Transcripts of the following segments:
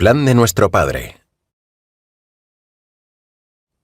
plan de nuestro Padre.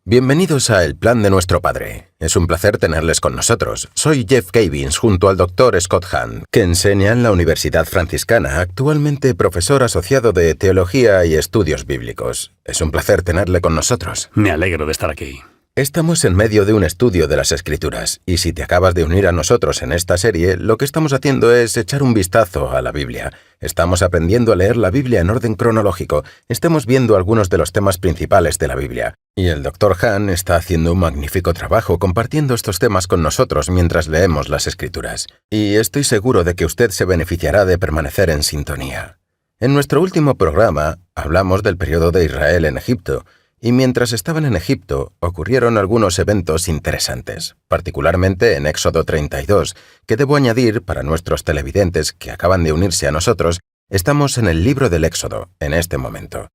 Bienvenidos a El plan de nuestro Padre. Es un placer tenerles con nosotros. Soy Jeff Cavins junto al Dr. Scott Hahn, que enseña en la Universidad Franciscana, actualmente profesor asociado de Teología y Estudios Bíblicos. Es un placer tenerle con nosotros. Me alegro de estar aquí. Estamos en medio de un estudio de las Escrituras, y si te acabas de unir a nosotros en esta serie, lo que estamos haciendo es echar un vistazo a la Biblia. Estamos aprendiendo a leer la Biblia en orden cronológico. Estamos viendo algunos de los temas principales de la Biblia. Y el Dr. Hahn está haciendo un magnífico trabajo compartiendo estos temas con nosotros mientras leemos las Escrituras. Y estoy seguro de que usted se beneficiará de permanecer en sintonía. En nuestro último programa, hablamos del periodo de Israel en Egipto. Y mientras estaban en Egipto, ocurrieron algunos eventos interesantes, particularmente en Éxodo 32, que debo añadir para nuestros televidentes que acaban de unirse a nosotros, estamos en el libro del Éxodo, en este momento.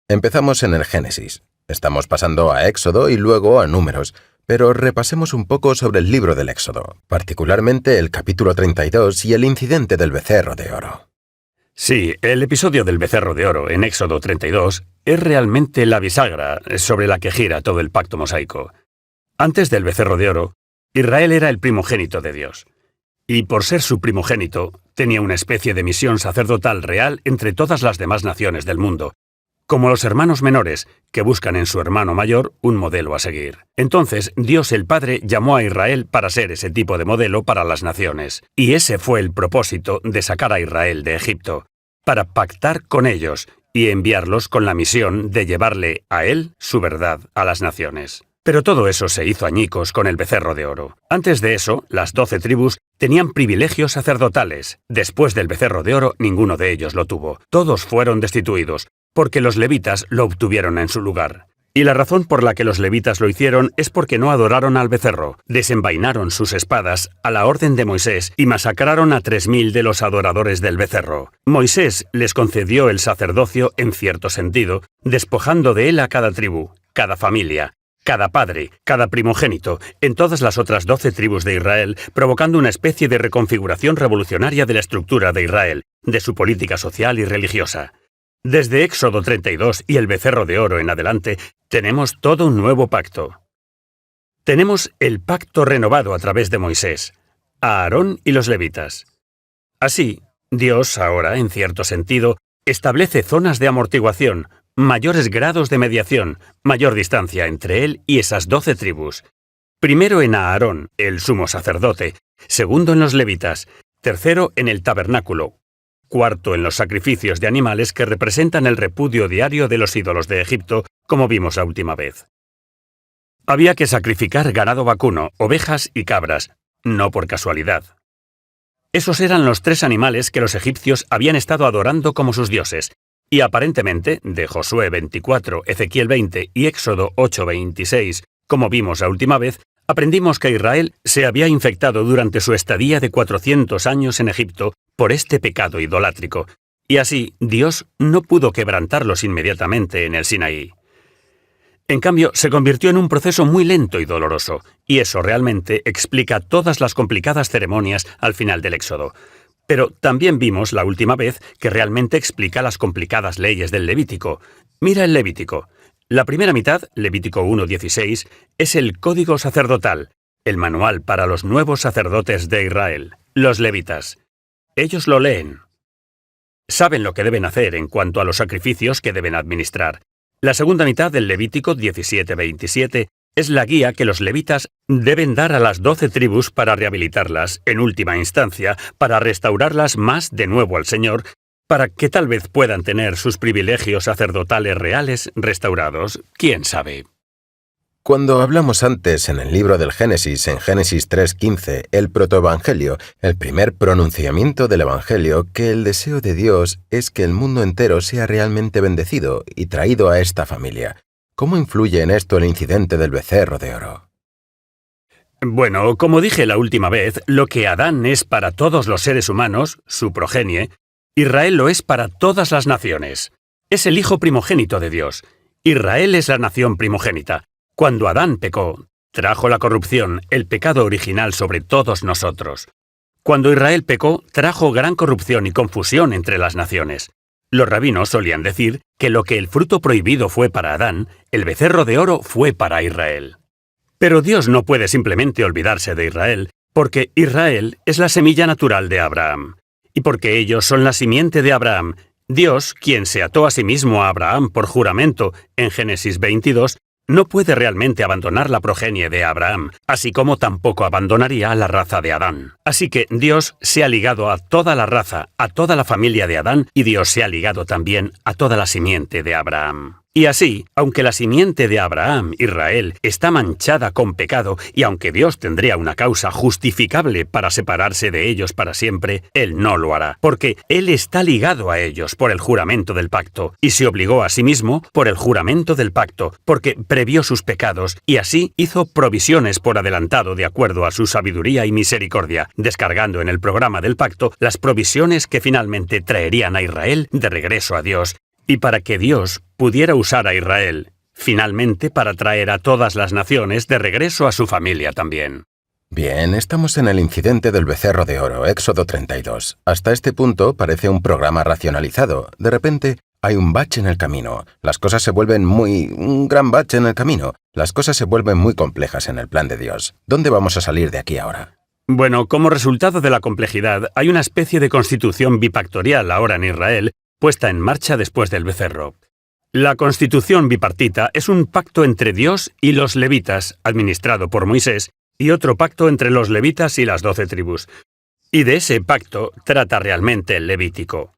Empezamos en el Génesis, estamos pasando a Éxodo y luego a Números, pero repasemos un poco sobre el libro del Éxodo, particularmente el capítulo 32 y el incidente del becerro de oro. Sí, el episodio del becerro de oro en Éxodo 32 es realmente la bisagra sobre la que gira todo el pacto mosaico. Antes del becerro de oro, Israel era el primogénito de Dios. Y por ser su primogénito, tenía una especie de misión sacerdotal real entre todas las demás naciones del mundo, como los hermanos menores, que buscan en su hermano mayor un modelo a seguir. Entonces, Dios el Padre llamó a Israel para ser ese tipo de modelo para las naciones. Y ese fue el propósito de sacar a Israel de Egipto, para pactar con ellos y enviarlos con la misión de llevarle a él su verdad a las naciones. Pero todo eso se hizo añicos con el becerro de oro. Antes de eso, las 12 tribus tenían privilegios sacerdotales. Después del becerro de oro, ninguno de ellos lo tuvo. Todos fueron destituidos, porque los levitas lo obtuvieron en su lugar. Y la razón por la que los levitas lo hicieron es porque no adoraron al becerro, desenvainaron sus espadas a la orden de Moisés y masacraron a 3000 de los adoradores del becerro. Moisés les concedió el sacerdocio en cierto sentido, despojando de él a cada tribu, cada familia, cada padre, cada primogénito, en todas las otras 12 tribus de Israel, provocando una especie de reconfiguración revolucionaria de la estructura de Israel, de su política social y religiosa. Desde Éxodo 32 y el becerro de oro en adelante, tenemos todo un nuevo pacto. Tenemos el pacto renovado a través de Moisés, a Aarón y los levitas. Así, Dios ahora, en cierto sentido, establece zonas de amortiguación, mayores grados de mediación, mayor distancia entre él y esas 12 tribus. Primero en Aarón, el sumo sacerdote, segundo en los levitas, tercero en el tabernáculo, cuarto en los sacrificios de animales que representan el repudio diario de los ídolos de Egipto, como vimos la última vez. Había que sacrificar ganado vacuno, ovejas y cabras, no por casualidad. Esos eran los 3 animales que los egipcios habían estado adorando como sus dioses, y aparentemente, de Josué 24, Ezequiel 20 y Éxodo 8:26, como vimos la última vez, aprendimos que Israel se había infectado durante su estadía de 400 años en Egipto por este pecado idolátrico, y así Dios no pudo quebrantarlos inmediatamente en el Sinaí. En cambio, se convirtió en un proceso muy lento y doloroso, y eso realmente explica todas las complicadas ceremonias al final del Éxodo. Pero también vimos la última vez que realmente explica las complicadas leyes del Levítico. Mira el Levítico. La primera mitad, Levítico 1:16, es el código sacerdotal, el manual para los nuevos sacerdotes de Israel, los levitas. Ellos lo leen. Saben lo que deben hacer en cuanto a los sacrificios que deben administrar. La segunda mitad del Levítico 17:27 es la guía que los levitas deben dar a las 12 tribus para rehabilitarlas, en última instancia, para restaurarlas más de nuevo al Señor, para que tal vez puedan tener sus privilegios sacerdotales reales restaurados, quién sabe. Cuando hablamos antes en el libro del Génesis, en Génesis 3:15, el protoevangelio, el primer pronunciamiento del evangelio, que el deseo de Dios es que el mundo entero sea realmente bendecido y traído a esta familia. ¿Cómo influye en esto el incidente del becerro de oro? Bueno, como dije la última vez, lo que Adán es para todos los seres humanos, su progenie, Israel lo es para todas las naciones. Es el hijo primogénito de Dios. Israel es la nación primogénita. Cuando Adán pecó, trajo la corrupción, el pecado original sobre todos nosotros. Cuando Israel pecó, trajo gran corrupción y confusión entre las naciones. Los rabinos solían decir que lo que el fruto prohibido fue para Adán, el becerro de oro fue para Israel. Pero Dios no puede simplemente olvidarse de Israel, porque Israel es la semilla natural de Abraham. Y porque ellos son la simiente de Abraham, Dios, quien se ató a sí mismo a Abraham por juramento en Génesis 22, no puede realmente abandonar la progenie de Abraham, así como tampoco abandonaría a la raza de Adán. Así que Dios se ha ligado a toda la raza, a toda la familia de Adán, y Dios se ha ligado también a toda la simiente de Abraham. Y así, aunque la simiente de Abraham, Israel, está manchada con pecado, y aunque Dios tendría una causa justificable para separarse de ellos para siempre, Él no lo hará, porque Él está ligado a ellos por el juramento del pacto, y se obligó a sí mismo por el juramento del pacto, porque previó sus pecados, y así hizo provisiones por adelantado de acuerdo a su sabiduría y misericordia, descargando en el programa del pacto las provisiones que finalmente traerían a Israel de regreso a Dios, y para que Dios pudiera usar a Israel, finalmente para traer a todas las naciones de regreso a su familia también. Bien, estamos en el incidente del becerro de oro, Éxodo 32. Hasta este punto parece un programa racionalizado. De repente hay un bache en el camino. Las cosas se vuelven un gran bache en el camino. Las cosas se vuelven muy complejas en el plan de Dios. ¿Dónde vamos a salir de aquí ahora? Bueno, como resultado de la complejidad, hay una especie de constitución bipactorial ahora en Israel, puesta en marcha después del becerro. La constitución bipartita es un pacto entre Dios y los levitas, administrado por Moisés, y otro pacto entre los levitas y las 12 tribus. Y de ese pacto trata realmente el Levítico.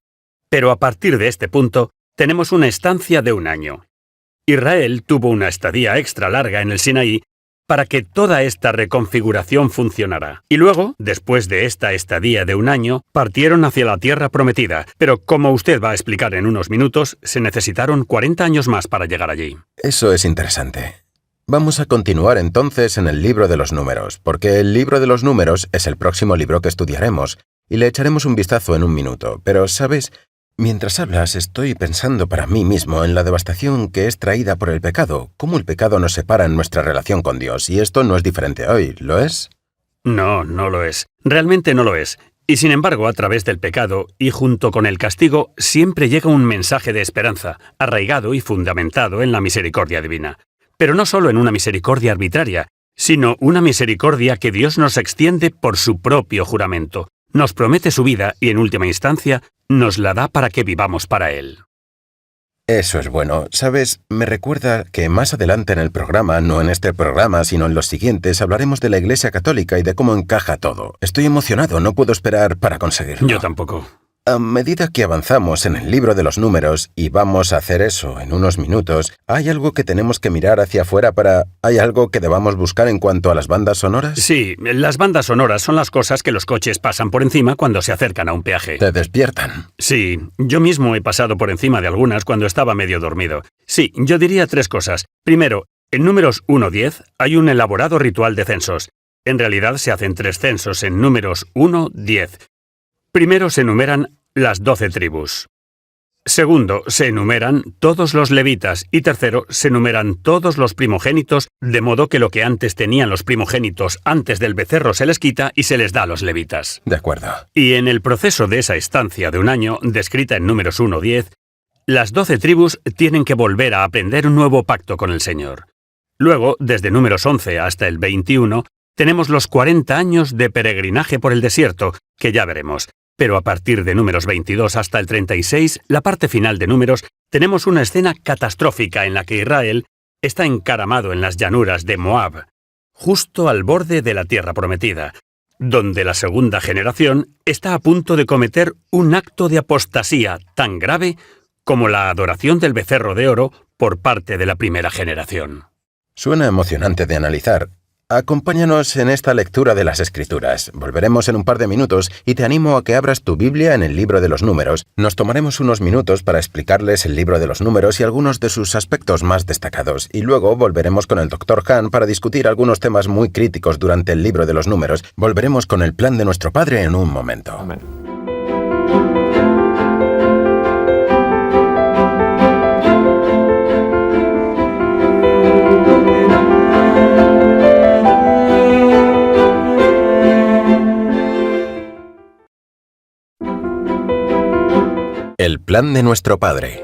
Pero a partir de este punto, tenemos una estancia de un año. Israel tuvo una estadía extra larga en el Sinaí para que toda esta reconfiguración funcionara. Y luego, después de esta estadía de un año, partieron hacia la tierra prometida, pero como usted va a explicar en unos minutos, se necesitaron 40 años más para llegar allí. Eso es interesante. Vamos a continuar entonces en el libro de los números, porque el libro de los números es el próximo libro que estudiaremos, y le echaremos un vistazo en un minuto. Pero, ¿sabes? Mientras hablas, estoy pensando para mí mismo en la devastación que es traída por el pecado, cómo el pecado nos separa en nuestra relación con Dios, y esto no es diferente hoy, ¿lo es? No, no lo es. Realmente no lo es. Y sin embargo, a través del pecado, y junto con el castigo, siempre llega un mensaje de esperanza, arraigado y fundamentado en la misericordia divina. Pero no solo en una misericordia arbitraria, sino una misericordia que Dios nos extiende por su propio juramento. Nos promete su vida y, en última instancia, nos la da para que vivamos para Él. Eso es bueno. Sabes, me recuerda que más adelante en el programa, no en este programa, sino en los siguientes, hablaremos de la Iglesia Católica y de cómo encaja todo. Estoy emocionado, no puedo esperar para conseguirlo. Yo tampoco. A medida que avanzamos en el libro de los números, y vamos a hacer eso en unos minutos, ¿hay algo que tenemos que mirar hacia afuera ¿Hay algo que debamos buscar en cuanto a las bandas sonoras? Sí, las bandas sonoras son las cosas que los coches pasan por encima cuando se acercan a un peaje. Te despiertan. Sí, yo mismo he pasado por encima de algunas cuando estaba medio dormido. Sí, yo diría 3 cosas. Primero, en números 1-10 hay un elaborado ritual de censos. En realidad se hacen 3 censos en números 1-10. Primero se enumeran las 12 tribus. Segundo, se enumeran todos los levitas. Y tercero, se enumeran todos los primogénitos, de modo que lo que antes tenían los primogénitos antes del becerro se les quita y se les da a los levitas. De acuerdo. Y en el proceso de esa estancia de un año, descrita en números 1-10, las 12 tribus tienen que volver a aprender un nuevo pacto con el Señor. Luego, desde números 11 hasta el 21, tenemos los 40 años de peregrinaje por el desierto, que ya veremos. Pero a partir de números 22 hasta el 36, la parte final de números, tenemos una escena catastrófica en la que Israel está encaramado en las llanuras de Moab, justo al borde de la tierra prometida, donde la segunda generación está a punto de cometer un acto de apostasía tan grave como la adoración del becerro de oro por parte de la primera generación. Suena emocionante de analizar. Acompáñanos en esta lectura de las Escrituras. Volveremos en un par de minutos y te animo a que abras tu Biblia en el libro de los números. Nos tomaremos unos minutos para explicarles el libro de los números y algunos de sus aspectos más destacados. Y luego volveremos con el Dr. Han para discutir algunos temas muy críticos durante el libro de los números. Volveremos con el plan de nuestro Padre en un momento. Amén. El plan plan de nuestro Padre.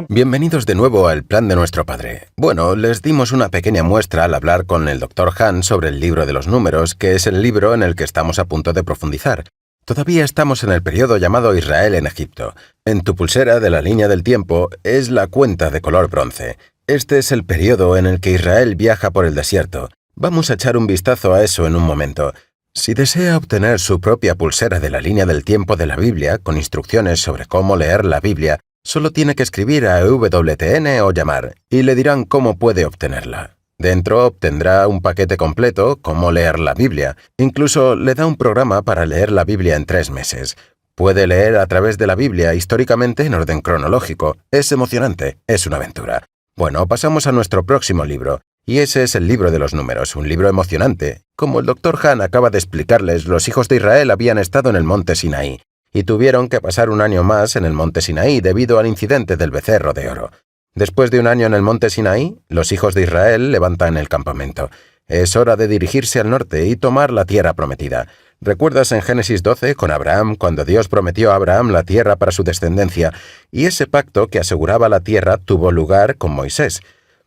Bienvenidos de nuevo al plan de nuestro Padre. Bueno, les dimos una pequeña muestra al hablar con el Dr. Han sobre el libro de los números, que es el libro en el que estamos a punto de profundizar. Todavía estamos en el periodo llamado Israel en Egipto. En tu pulsera de la línea del tiempo es la cuenta de color bronce. Este es el periodo en el que Israel viaja por el desierto. Vamos a echar un vistazo a eso en un momento. Si desea obtener su propia pulsera de la línea del tiempo de la Biblia, con instrucciones sobre cómo leer la Biblia, solo tiene que escribir a EWTN o llamar, y le dirán cómo puede obtenerla. Dentro obtendrá un paquete completo, cómo leer la Biblia. Incluso le da un programa para leer la Biblia en 3 meses. Puede leer a través de la Biblia históricamente en orden cronológico. Es emocionante, es una aventura. Bueno, pasamos a nuestro próximo libro. Y ese es el libro de los números, un libro emocionante. Como el Dr. Han acaba de explicarles, los hijos de Israel habían estado en el monte Sinaí y tuvieron que pasar un año más en el monte Sinaí debido al incidente del becerro de oro. Después de un año en el monte Sinaí, los hijos de Israel levantan el campamento. Es hora de dirigirse al norte y tomar la tierra prometida. ¿Recuerdas en Génesis 12 con Abraham, cuando Dios prometió a Abraham la tierra para su descendencia, y ese pacto que aseguraba la tierra tuvo lugar con Moisés?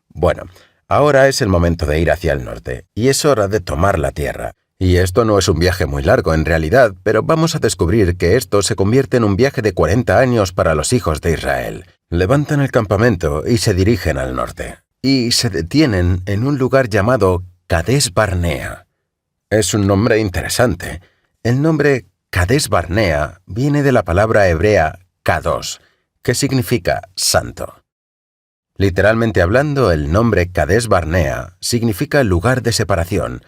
Bueno, ahora es el momento de ir hacia el norte, y es hora de tomar la tierra. Y esto no es un viaje muy largo en realidad, pero vamos a descubrir que esto se convierte en un viaje de 40 años para los hijos de Israel. Levantan el campamento y se dirigen al norte. Y se detienen en un lugar llamado Cades Barnea. Es un nombre interesante. El nombre Cades Barnea viene de la palabra hebrea Kadosh, que significa santo. Literalmente hablando, el nombre Cades Barnea significa lugar de separación.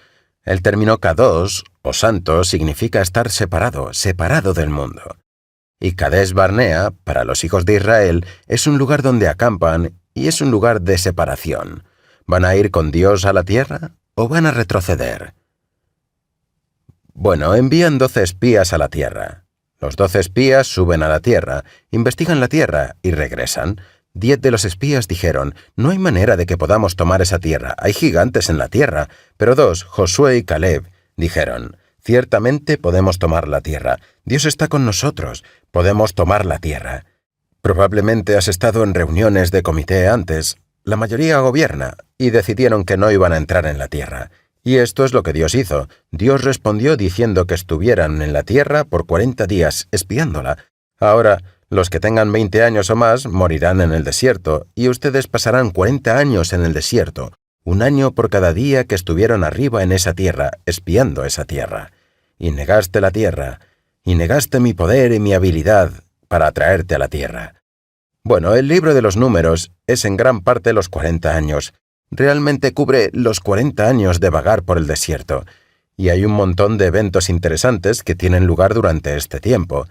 El término Kadosh, o santo, significa estar separado, separado del mundo. Y Cades Barnea, para los hijos de Israel, es un lugar donde acampan y es un lugar de separación. ¿Van a ir con Dios a la tierra o van a retroceder? Bueno, envían 12 espías a la tierra. Los 12 espías suben a la tierra, investigan la tierra y regresan. 10 de los espías dijeron, no hay manera de que podamos tomar esa tierra, hay gigantes en la tierra. Pero 2, Josué y Caleb, dijeron, ciertamente podemos tomar la tierra. Dios está con nosotros, podemos tomar la tierra. Probablemente has estado en reuniones de comité antes. La mayoría gobierna, y decidieron que no iban a entrar en la tierra. Y esto es lo que Dios hizo. Dios respondió diciendo que estuvieran en la tierra por 40 días, espiándola. Ahora, los que tengan 20 años o más morirán en el desierto, y ustedes pasarán 40 años en el desierto, 1 año por cada día que estuvieron arriba en esa tierra, espiando esa tierra. Y negaste la tierra, y negaste mi poder y mi habilidad para atraerte a la tierra. Bueno, el libro de los números es en gran parte los 40 años. Realmente cubre los 40 años de vagar por el desierto, y hay un montón de eventos interesantes que tienen lugar durante este tiempo.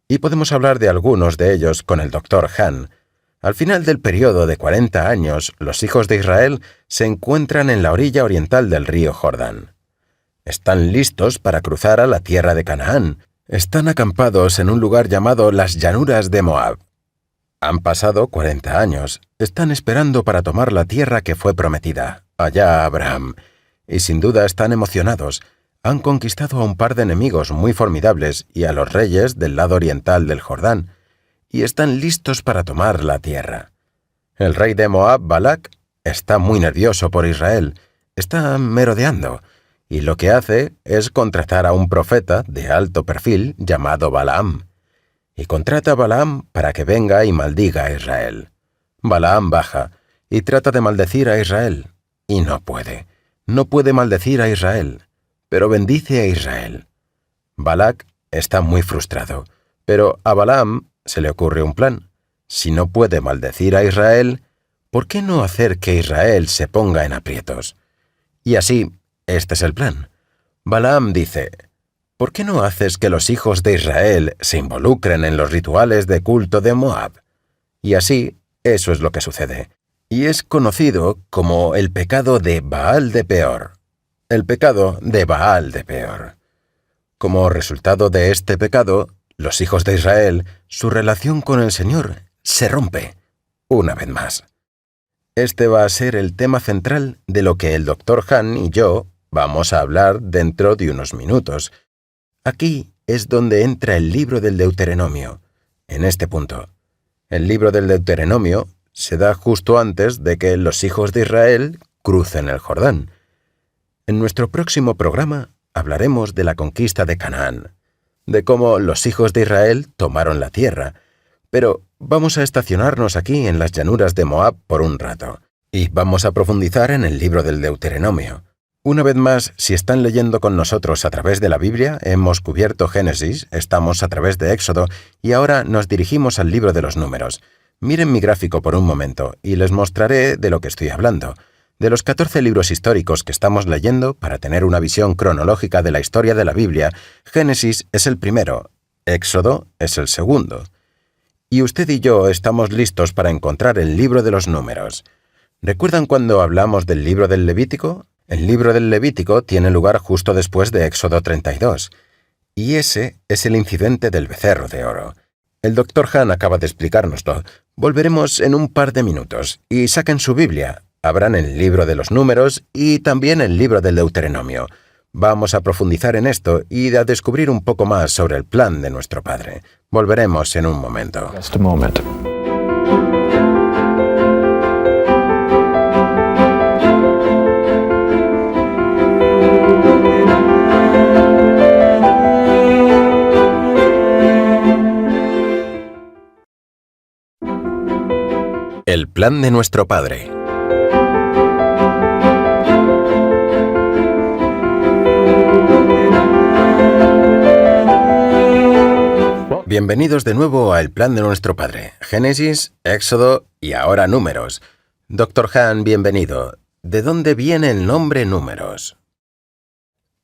Y podemos hablar de algunos de ellos con el Dr. Han. Al final del periodo de 40 años, los hijos de Israel se encuentran en la orilla oriental del río Jordán. Están listos para cruzar a la tierra de Canaán. Están acampados en un lugar llamado las llanuras de Moab. Han pasado 40 años. Están esperando para tomar la tierra que fue prometida, allá a Abraham. Y sin duda están emocionados. Han conquistado a un par de enemigos muy formidables y a los reyes del lado oriental del Jordán, y están listos para tomar la tierra. El rey de Moab, Balac, está muy nervioso por Israel, está merodeando, y lo que hace es contratar a un profeta de alto perfil llamado Balaam. Y contrata a Balaam para que venga y maldiga a Israel. Balaam baja y trata de maldecir a Israel, y no puede maldecir a Israel. Pero bendice a Israel. Balac está muy frustrado, pero a Balaam se le ocurre un plan. Si no puede maldecir a Israel, ¿por qué no hacer que Israel se ponga en aprietos? Y así, este es el plan. Balaam dice, ¿por qué no haces que los hijos de Israel se involucren en los rituales de culto de Moab? Y así, eso es lo que sucede. Y es conocido como el pecado de Baal de Peor. El pecado de Baal de Peor. Como resultado de este pecado, los hijos de Israel, su relación con el Señor se rompe, una vez más. Este va a ser el tema central de lo que el Dr. Han y yo vamos a hablar dentro de unos minutos. Aquí es donde entra el libro del Deuteronomio, en este punto. El libro del Deuteronomio se da justo antes de que los hijos de Israel crucen el Jordán. En nuestro próximo programa hablaremos de la conquista de Canaán, de cómo los hijos de Israel tomaron la tierra, pero vamos a estacionarnos aquí en las llanuras de Moab por un rato, y vamos a profundizar en el libro del Deuteronomio. Una vez más, si están leyendo con nosotros a través de la Biblia, hemos cubierto Génesis, estamos a través de Éxodo, y ahora nos dirigimos al libro de los Números. Miren mi gráfico por un momento, y les mostraré de lo que estoy hablando. De los 14 libros históricos que estamos leyendo, para tener una visión cronológica de la historia de la Biblia, Génesis es el primero, Éxodo es el segundo. Y usted y yo estamos listos para encontrar el libro de los Números. ¿Recuerdan cuando hablamos del libro del Levítico? El libro del Levítico tiene lugar justo después de Éxodo 32, y ese es el incidente del becerro de oro. El Dr. Han acaba de explicárnoslo. Volveremos en un par de minutos, y saquen su Biblia, abran el libro de los Números y también el libro del Deuteronomio. Vamos a profundizar en esto y a descubrir un poco más sobre el plan de nuestro Padre. Volveremos en un momento. Just a moment. El plan de nuestro Padre. Bienvenidos de nuevo a El plan de nuestro Padre. Génesis, Éxodo y ahora Números. Dr. Han, bienvenido. ¿De dónde viene el nombre Números?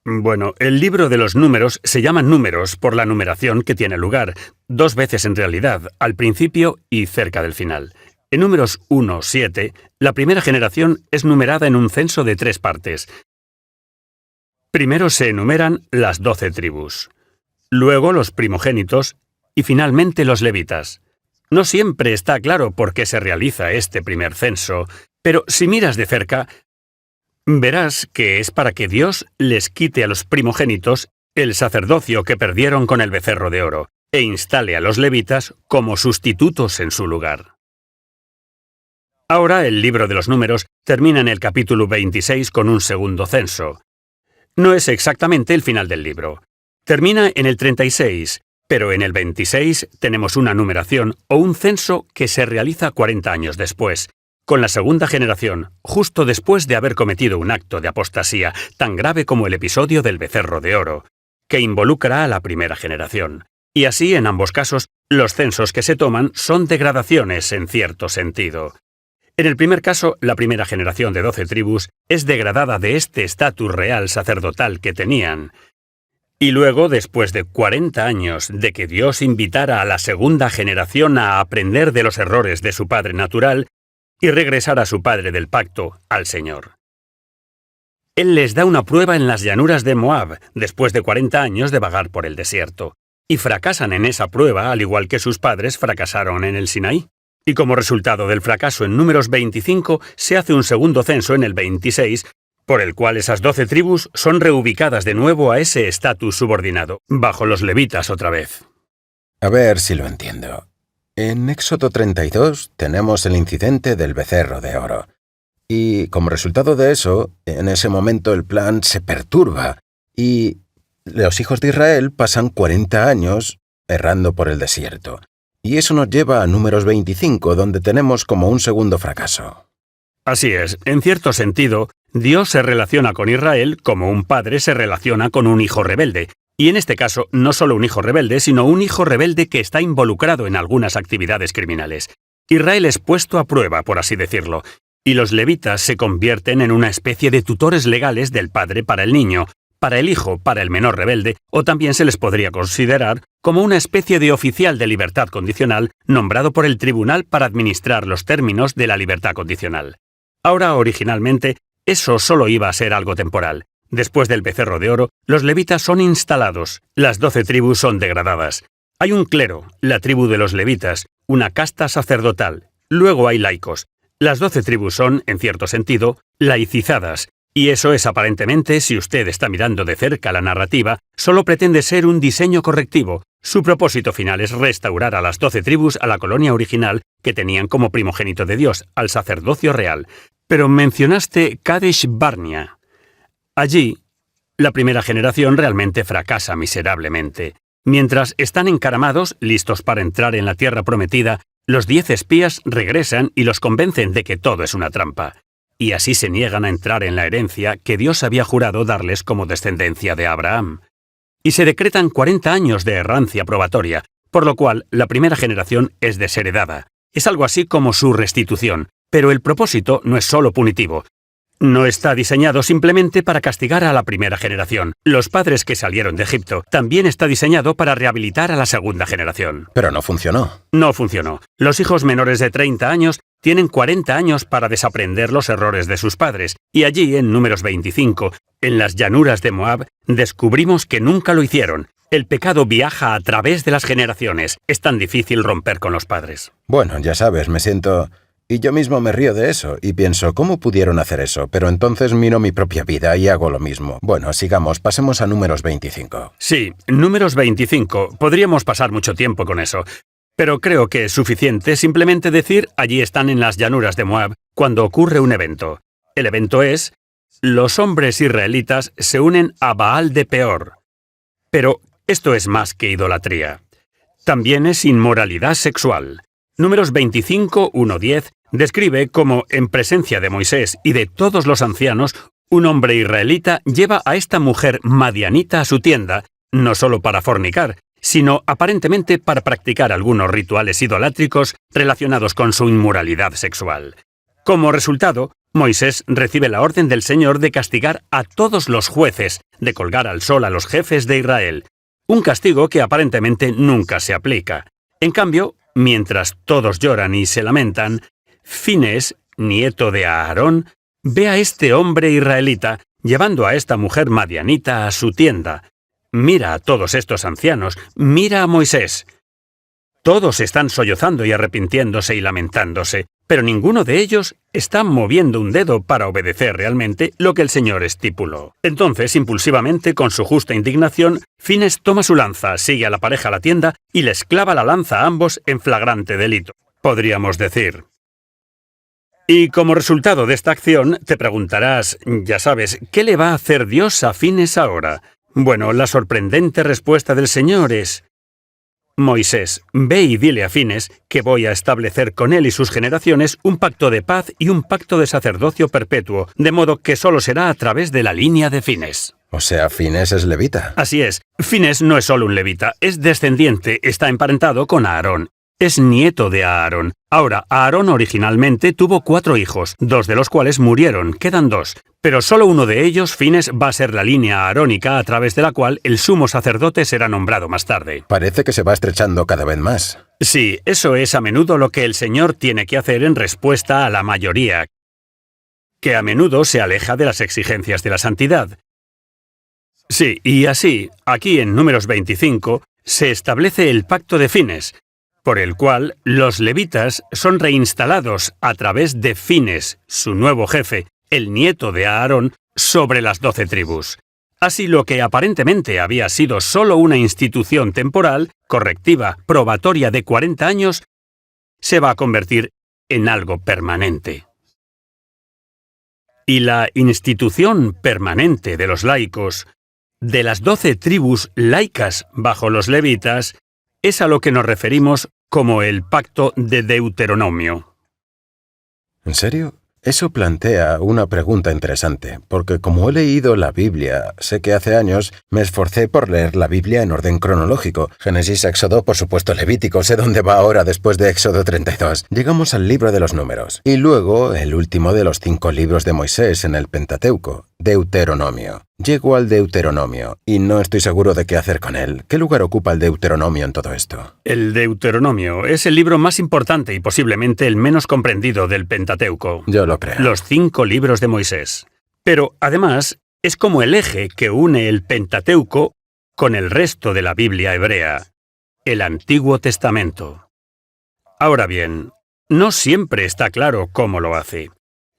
Bueno, el libro de los Números se llama Números por la numeración que tiene lugar, 2 veces en realidad, al principio y cerca del final. En Números 1-7, la primera generación es numerada en un censo de 3 partes. Primero se enumeran las 12 tribus, luego los primogénitos y finalmente los levitas. No siempre está claro por qué se realiza este primer censo, pero si miras de cerca, verás que es para que Dios les quite a los primogénitos el sacerdocio que perdieron con el becerro de oro e instale a los levitas como sustitutos en su lugar. Ahora el libro de los Números termina en el capítulo 26 con un segundo censo. No es exactamente el final del libro. Termina en el 36, pero en el 26 tenemos una numeración o un censo que se realiza 40 años después, con la segunda generación, justo después de haber cometido un acto de apostasía tan grave como el episodio del becerro de oro, que involucra a la primera generación. Y así, en ambos casos, los censos que se toman son degradaciones en cierto sentido. En el primer caso, la primera generación de 12 tribus es degradada de este estatus real sacerdotal que tenían. Y luego, después de 40 años de que Dios invitara a la segunda generación a aprender de los errores de su padre natural y regresar a su padre del pacto, al Señor. Él les da una prueba en las llanuras de Moab, después de 40 años de vagar por el desierto, y fracasan en esa prueba al igual que sus padres fracasaron en el Sinaí. Y como resultado del fracaso en Números 25, se hace un segundo censo en el 26, por el cual esas 12 tribus son reubicadas de nuevo a ese estatus subordinado, bajo los levitas otra vez. A ver si lo entiendo. En Éxodo 32 tenemos el incidente del becerro de oro. Y como resultado de eso, en ese momento el plan se perturba y los hijos de Israel pasan 40 años errando por el desierto. Y eso nos lleva a Números 25, donde tenemos como un segundo fracaso. Así es, en cierto sentido, Dios se relaciona con Israel como un padre se relaciona con un hijo rebelde. Y en este caso, no solo un hijo rebelde, sino un hijo rebelde que está involucrado en algunas actividades criminales. Israel es puesto a prueba, por así decirlo, y los levitas se convierten en una especie de tutores legales del padre para el niño, para el hijo, para el menor rebelde, o también se les podría considerar como una especie de oficial de libertad condicional nombrado por el tribunal para administrar los términos de la libertad condicional. Ahora, originalmente, eso solo iba a ser algo temporal. Después del becerro de oro, los levitas son instalados, las 12 tribus son degradadas. Hay un clero, la tribu de los levitas, una casta sacerdotal, luego hay laicos. Las 12 tribus son, en cierto sentido, laicizadas, y eso es aparentemente, si usted está mirando de cerca la narrativa, solo pretende ser un diseño correctivo. Su propósito final es restaurar a las 12 tribus a la colonia original que tenían como primogénito de Dios, al sacerdocio real. Pero mencionaste Kadesh Barnea. Allí, la primera generación realmente fracasa miserablemente. Mientras están encaramados, listos para entrar en la tierra prometida, los 10 espías regresan y los convencen de que todo es una trampa. Y así se niegan a entrar en la herencia que Dios había jurado darles como descendencia de Abraham. Y se decretan 40 años de errancia probatoria, por lo cual la primera generación es desheredada. Es algo así como su restitución, pero el propósito no es solo punitivo. No está diseñado simplemente para castigar a la primera generación. Los padres que salieron de Egipto también está diseñado para rehabilitar a la segunda generación. Pero no funcionó. No funcionó. Los hijos menores de 30 años tienen 40 años para desaprender los errores de sus padres, y allí, en Números 25, en las llanuras de Moab, descubrimos que nunca lo hicieron. El pecado viaja a través de las generaciones. Es tan difícil romper con los padres. Bueno, ya sabes, me siento... Y yo mismo me río de eso, y pienso, ¿cómo pudieron hacer eso? Pero entonces miro mi propia vida y hago lo mismo. Bueno, sigamos, pasemos a Números 25. Sí, Números 25. Podríamos pasar mucho tiempo con eso. Pero creo que es suficiente simplemente decir, allí están en las llanuras de Moab, cuando ocurre un evento. El evento es, los hombres israelitas se unen a Baal de Peor. Pero esto es más que idolatría. También es inmoralidad sexual. Números 25, 1-10 describe cómo, en presencia de Moisés y de todos los ancianos, un hombre israelita lleva a esta mujer madianita a su tienda, no solo para fornicar, sino aparentemente para practicar algunos rituales idolátricos relacionados con su inmoralidad sexual. Como resultado, Moisés recibe la orden del Señor de castigar a todos los jueces, de colgar al sol a los jefes de Israel, un castigo que aparentemente nunca se aplica. En cambio, mientras todos lloran y se lamentan, Finés, nieto de Aarón, ve a este hombre israelita llevando a esta mujer madianita a su tienda. Mira a todos estos ancianos, mira a Moisés. Todos están sollozando y arrepintiéndose y lamentándose, pero ninguno de ellos está moviendo un dedo para obedecer realmente lo que el Señor estipuló. Entonces, impulsivamente, con su justa indignación, Finés toma su lanza, sigue a la pareja a la tienda y les clava la lanza a ambos en flagrante delito, podríamos decir. Y como resultado de esta acción, te preguntarás, ya sabes, ¿qué le va a hacer Dios a Finés ahora? Bueno, la sorprendente respuesta del Señor es: Moisés, ve y dile a Finés que voy a establecer con él y sus generaciones un pacto de paz y un pacto de sacerdocio perpetuo, de modo que solo será a través de la línea de Finés. O sea, Finés es levita. Así es. Finés no es solo un levita, es descendiente, está emparentado con Aarón. Es nieto de Aarón. Ahora, Aarón originalmente tuvo 4 hijos, 2 de los cuales murieron, quedan 2. Pero solo uno de ellos, Finés, va a ser la línea aarónica a través de la cual el sumo sacerdote será nombrado más tarde. Parece que se va estrechando cada vez más. Sí, eso es a menudo lo que el Señor tiene que hacer en respuesta a la mayoría, que a menudo se aleja de las exigencias de la santidad. Sí, y así, aquí en Números 25, se establece el pacto de Finés, por el cual los levitas son reinstalados a través de Finés, su nuevo jefe, el nieto de Aarón, sobre las 12 tribus. Así lo que aparentemente había sido solo una institución temporal, correctiva, probatoria de 40 años, se va a convertir en algo permanente. Y la institución permanente de los laicos, de las 12 tribus laicas bajo los levitas, es a lo que nos referimos como el pacto de Deuteronomio. ¿En serio? Eso plantea una pregunta interesante, porque como he leído la Biblia, sé que hace años me esforcé por leer la Biblia en orden cronológico. Génesis, Éxodo, por supuesto Levítico, sé dónde va ahora después de Éxodo 32. Llegamos al libro de los Números. Y luego, el último de los 5 libros de Moisés en el Pentateuco, Deuteronomio. Llego al Deuteronomio, y no estoy seguro de qué hacer con él. ¿Qué lugar ocupa el Deuteronomio en todo esto? El Deuteronomio es el libro más importante y posiblemente el menos comprendido del Pentateuco. Yo lo creo. Los 5 libros de Moisés. Pero, además, es como el eje que une el Pentateuco con el resto de la Biblia hebrea, el Antiguo Testamento. Ahora bien, No siempre está claro cómo lo hace.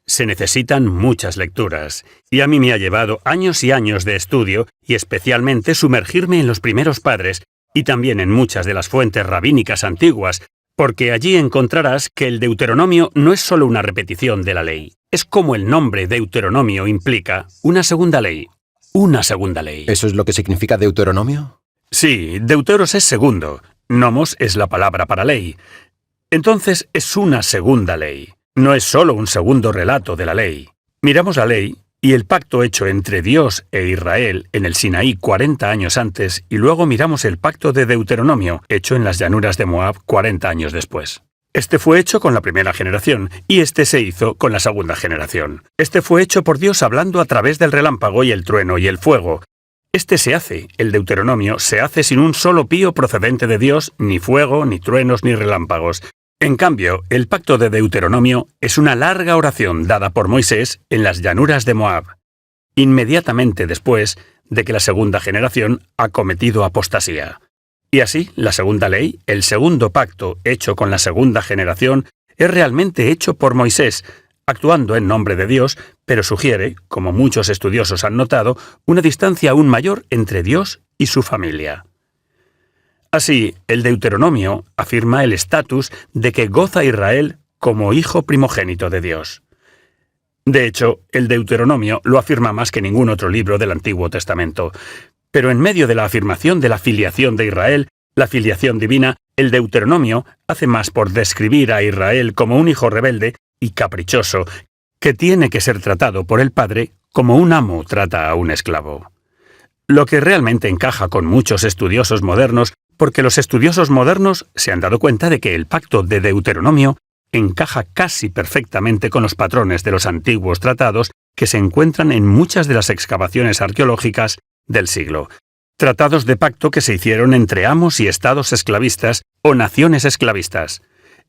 Se necesitan muchas lecturas, y a mí me ha llevado años y años de estudio y especialmente sumergirme en los primeros padres y también en muchas de las fuentes rabínicas antiguas, porque allí encontrarás que el Deuteronomio no es solo una repetición de la ley. Es como el nombre Deuteronomio implica una segunda ley. Una segunda ley. ¿Eso es lo que significa Deuteronomio? Sí, Deuteros es segundo. Nomos es la palabra para ley. Entonces es una segunda ley. No es solo un segundo relato de la ley. Miramos la ley y el pacto hecho entre Dios e Israel en el Sinaí 40 años antes y luego miramos el pacto de Deuteronomio hecho en las llanuras de Moab 40 años después. Este fue hecho con la primera generación y este se hizo con la segunda generación. Este fue hecho por Dios hablando a través del relámpago y el trueno y el fuego. Este se hace, el Deuteronomio, se hace sin un solo pío procedente de Dios, ni fuego, ni truenos, ni relámpagos. En cambio, el pacto de Deuteronomio es una larga oración dada por Moisés en las llanuras de Moab, inmediatamente después de que la segunda generación ha cometido apostasía. Y así, la segunda ley, el segundo pacto hecho con la segunda generación, es realmente hecho por Moisés, actuando en nombre de Dios, pero sugiere, como muchos estudiosos han notado, una distancia aún mayor entre Dios y su familia. Así, el Deuteronomio afirma el estatus de que goza Israel como hijo primogénito de Dios. De hecho, el Deuteronomio lo afirma más que ningún otro libro del Antiguo Testamento. Pero en medio de la afirmación de la filiación de Israel, la filiación divina, el Deuteronomio hace más por describir a Israel como un hijo rebelde y caprichoso, que tiene que ser tratado por el padre como un amo trata a un esclavo. Lo que realmente encaja con muchos estudiosos modernos, porque los estudiosos modernos se han dado cuenta de que el pacto de Deuteronomio encaja casi perfectamente con los patrones de los antiguos tratados que se encuentran en muchas de las excavaciones arqueológicas del siglo. Tratados de pacto que se hicieron entre amos y estados esclavistas o naciones esclavistas.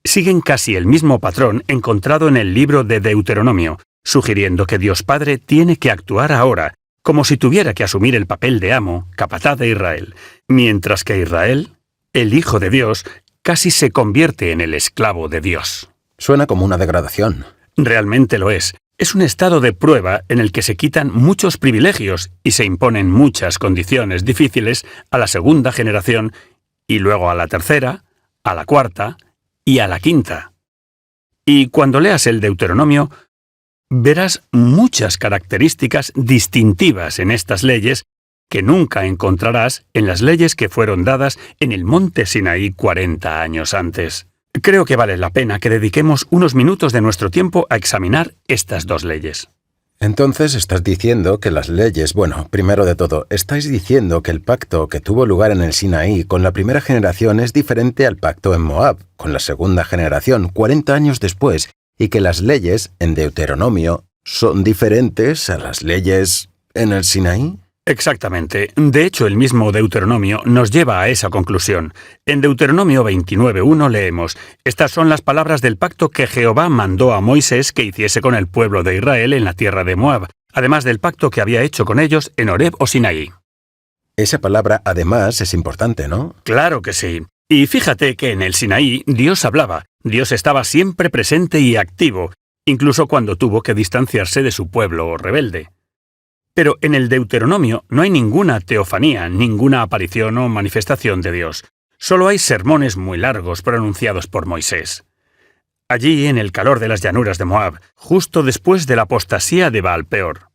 Siguen casi el mismo patrón encontrado en el libro de Deuteronomio, sugiriendo que Dios Padre tiene que actuar ahora, como si tuviera que asumir el papel de amo, capataz de Israel, mientras que Israel, el Hijo de Dios, casi se convierte en el esclavo de Dios. Suena como una degradación. Realmente lo es. Es un estado de prueba en el que se quitan muchos privilegios y se imponen muchas condiciones difíciles a la segunda generación y luego a la tercera, a la cuarta y a la quinta. Y cuando leas el Deuteronomio, verás muchas características distintivas en estas leyes que nunca encontrarás en las leyes que fueron dadas en el monte Sinaí 40 años antes. Creo que vale la pena que dediquemos unos minutos de nuestro tiempo a examinar estas dos leyes. Entonces estás diciendo que las leyes, primero de todo, estáis diciendo que el pacto que tuvo lugar en el Sinaí con la primera generación es diferente al pacto en Moab, con la segunda generación, 40 años después, y que las leyes en Deuteronomio son diferentes a las leyes en el Sinaí. Exactamente. De hecho, el mismo Deuteronomio nos lleva a esa conclusión. En Deuteronomio 29:1 leemos: «Estas son las palabras del pacto que Jehová mandó a Moisés que hiciese con el pueblo de Israel en la tierra de Moab, además del pacto que había hecho con ellos en Horeb o Sinaí». Esa palabra, además, es importante, ¿no? Claro que sí. Y fíjate que en el Sinaí Dios hablaba. Dios estaba siempre presente y activo, incluso cuando tuvo que distanciarse de su pueblo rebelde. Pero en el Deuteronomio no hay ninguna teofanía, ninguna aparición o manifestación de Dios. Solo hay sermones muy largos pronunciados por Moisés. Allí, en el calor de las llanuras de Moab, justo después de la apostasía de Baal-peor.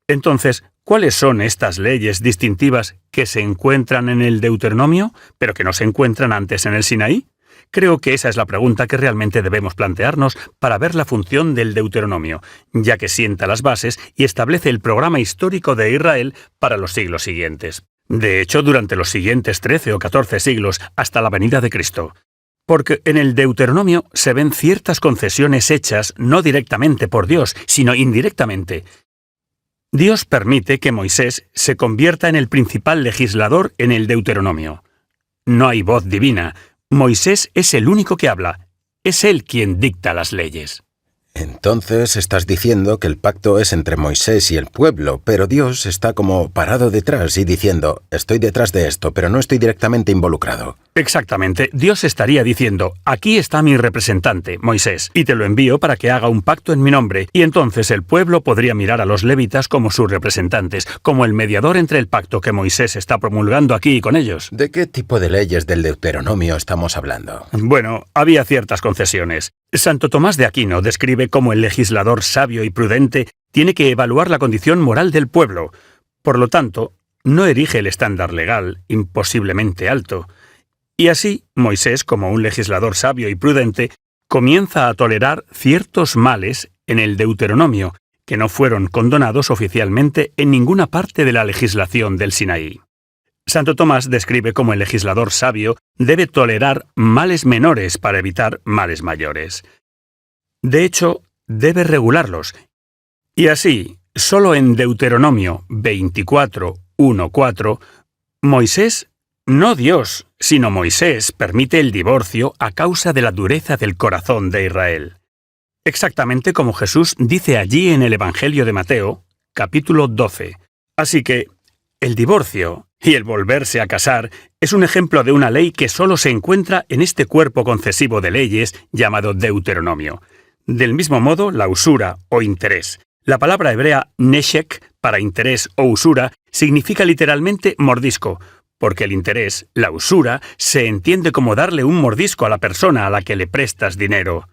Entonces, ¿cuáles son estas leyes distintivas que se encuentran en el Deuteronomio, pero que no se encuentran antes en el Sinaí? Creo que esa es la pregunta que realmente debemos plantearnos para ver la función del Deuteronomio, ya que sienta las bases y establece el programa histórico de Israel para los siglos siguientes. De hecho, durante los siguientes 13 o 14 siglos hasta la venida de Cristo. Porque en el Deuteronomio se ven ciertas concesiones hechas no directamente por Dios, sino indirectamente. Dios permite que Moisés se convierta en el principal legislador en el Deuteronomio. No hay voz divina. Moisés es el único que habla. Es él quien dicta las leyes. Entonces estás diciendo que el pacto es entre Moisés y el pueblo, pero Dios está como parado detrás y diciendo, estoy detrás de esto, pero no estoy directamente involucrado. Exactamente. Dios estaría diciendo, aquí está mi representante, Moisés, y te lo envío para que haga un pacto en mi nombre, y entonces el pueblo podría mirar a los levitas como sus representantes, como el mediador entre el pacto que Moisés está promulgando aquí con ellos. ¿De qué tipo de leyes del Deuteronomio estamos hablando? Bueno, había ciertas concesiones. Santo Tomás de Aquino describe cómo el legislador sabio y prudente tiene que evaluar la condición moral del pueblo. Por lo tanto, no erige el estándar legal imposiblemente alto. Y así, Moisés, como un legislador sabio y prudente, comienza a tolerar ciertos males en el Deuteronomio, que no fueron condonados oficialmente en ninguna parte de la legislación del Sinaí. Santo Tomás describe cómo el legislador sabio debe tolerar males menores para evitar males mayores. De hecho, debe regularlos. Y así, solo en Deuteronomio 24:1-4, Moisés, no Dios, sino Moisés, permite el divorcio a causa de la dureza del corazón de Israel. Exactamente como Jesús dice allí en el Evangelio de Mateo, capítulo 12. Así que, el divorcio y el volverse a casar es un ejemplo de una ley que solo se encuentra en este cuerpo concesivo de leyes llamado Deuteronomio. Del mismo modo, la usura o interés. La palabra hebrea neshek para interés o usura significa literalmente mordisco, porque el interés, la usura, se entiende como darle un mordisco a la persona a la que le prestas dinero.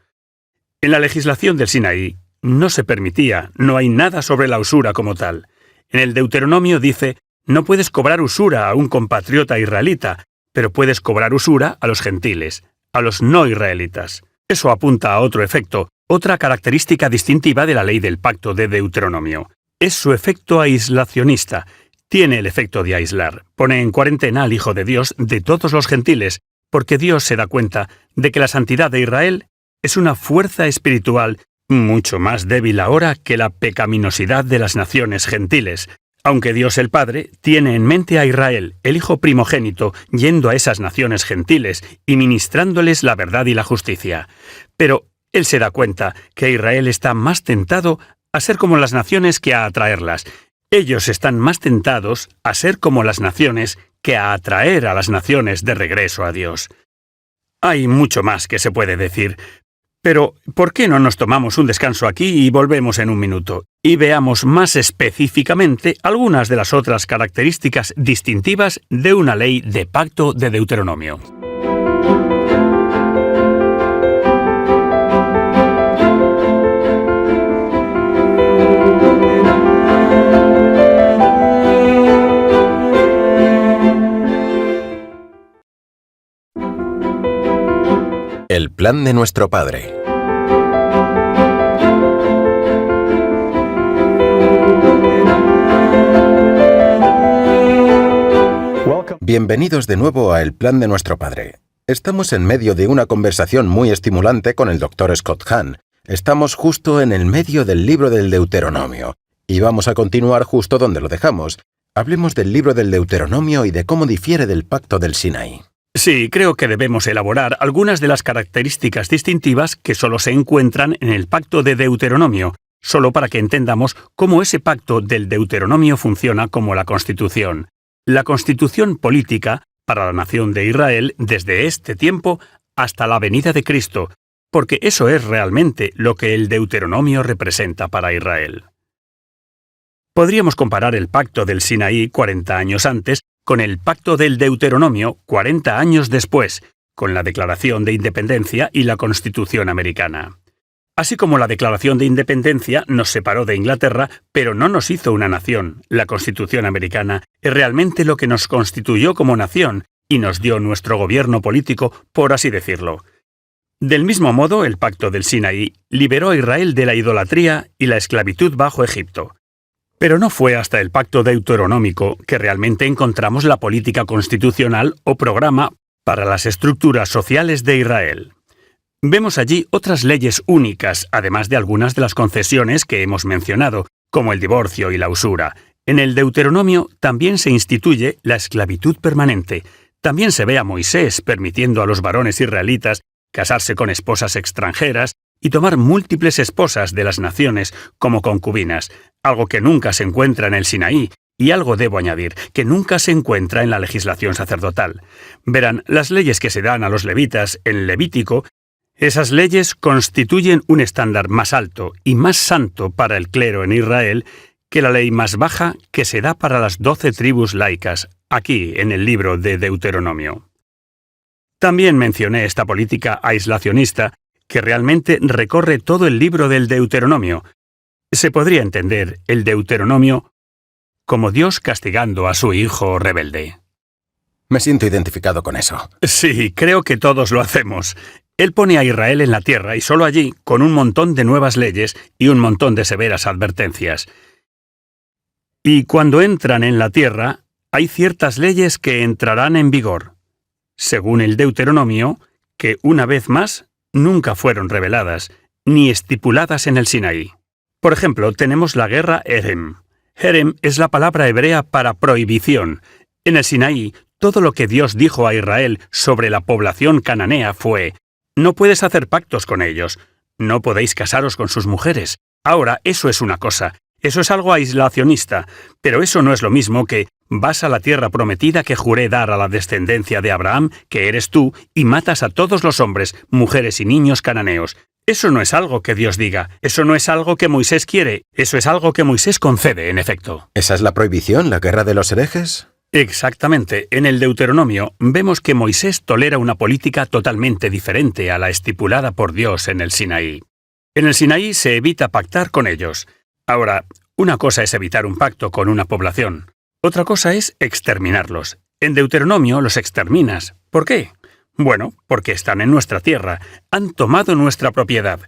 En la legislación del Sinaí no se permitía, no hay nada sobre la usura como tal. En el Deuteronomio dice, no puedes cobrar usura a un compatriota israelita, pero puedes cobrar usura a los gentiles, a los no israelitas. Eso apunta a otro efecto, otra característica distintiva de la ley del pacto de Deuteronomio. Es su efecto aislacionista. Tiene el efecto de aislar. Pone en cuarentena al Hijo de Dios de todos los gentiles, porque Dios se da cuenta de que la santidad de Israel es una fuerza espiritual mucho más débil ahora que la pecaminosidad de las naciones gentiles. Aunque Dios el Padre tiene en mente a Israel, el Hijo primogénito, yendo a esas naciones gentiles y ministrándoles la verdad y la justicia. Pero Él se da cuenta que Israel está más tentado a ser como las naciones que a atraerlas. Ellos están más tentados a ser como las naciones que a atraer a las naciones de regreso a Dios. Hay mucho más que se puede decir. Pero, ¿por qué no nos tomamos un descanso aquí y volvemos en un minuto? Y veamos más específicamente algunas de las otras características distintivas de una ley de pacto de Deuteronomio. El plan de nuestro Padre. Bienvenidos de nuevo a El plan de nuestro Padre. Estamos en medio de una conversación muy estimulante con el Dr. Scott Hahn. Estamos justo en el medio del libro del Deuteronomio. Y vamos a continuar justo donde lo dejamos. Hablemos del libro del Deuteronomio y de cómo difiere del pacto del Sinaí. Sí, creo que debemos elaborar algunas de las características distintivas que solo se encuentran en el pacto de Deuteronomio, solo para que entendamos cómo ese pacto del Deuteronomio funciona como la Constitución. La Constitución política para la nación de Israel desde este tiempo hasta la venida de Cristo, porque eso es realmente lo que el Deuteronomio representa para Israel. Podríamos comparar el pacto del Sinaí 40 años antes con el pacto del Deuteronomio 40 años después, con la Declaración de Independencia y la Constitución americana. Así como la Declaración de Independencia nos separó de Inglaterra, pero no nos hizo una nación, la Constitución americana es realmente lo que nos constituyó como nación y nos dio nuestro gobierno político, por así decirlo. Del mismo modo, el pacto del Sinaí liberó a Israel de la idolatría y la esclavitud bajo Egipto. Pero no fue hasta el pacto deuteronómico que realmente encontramos la política constitucional o programa para las estructuras sociales de Israel. Vemos allí otras leyes únicas, además de algunas de las concesiones que hemos mencionado, como el divorcio y la usura. En el Deuteronomio también se instituye la esclavitud permanente. También se ve a Moisés permitiendo a los varones israelitas casarse con esposas extranjeras y tomar múltiples esposas de las naciones como concubinas, algo que nunca se encuentra en el Sinaí, y algo debo añadir, que nunca se encuentra en la legislación sacerdotal. Verán, las leyes que se dan a los levitas en Levítico, esas leyes constituyen un estándar más alto y más santo para el clero en Israel que la ley más baja que se da para las 12 tribus laicas, aquí en el libro de Deuteronomio. También mencioné esta política aislacionista que realmente recorre todo el libro del Deuteronomio. Se podría entender el Deuteronomio como Dios castigando a su hijo rebelde. Me siento identificado con eso. Sí, creo que todos lo hacemos. Él pone a Israel en la tierra y solo allí, con un montón de nuevas leyes y un montón de severas advertencias. Y cuando entran en la tierra, hay ciertas leyes que entrarán en vigor, según el Deuteronomio, que una vez más nunca fueron reveladas, ni estipuladas en el Sinaí. Por ejemplo, tenemos la guerra Herem. Herem es la palabra hebrea para prohibición. En el Sinaí, todo lo que Dios dijo a Israel sobre la población cananea fue: no puedes hacer pactos con ellos, no podéis casaros con sus mujeres. Ahora, eso es una cosa, eso es algo aislacionista, pero eso no es lo mismo que vas a la tierra prometida que juré dar a la descendencia de Abraham, que eres tú, y matas a todos los hombres, mujeres y niños cananeos. Eso no es algo que Dios diga, eso no es algo que Moisés quiere, eso es algo que Moisés concede, en efecto. ¿Esa es la prohibición, la guerra de los herejes? Exactamente. En el Deuteronomio vemos que Moisés tolera una política totalmente diferente a la estipulada por Dios en el Sinaí. En el Sinaí se evita pactar con ellos. Ahora, una cosa es evitar un pacto con una población, otra cosa es exterminarlos. En Deuteronomio los exterminas. ¿Por qué? Bueno, porque están en nuestra tierra, han tomado nuestra propiedad,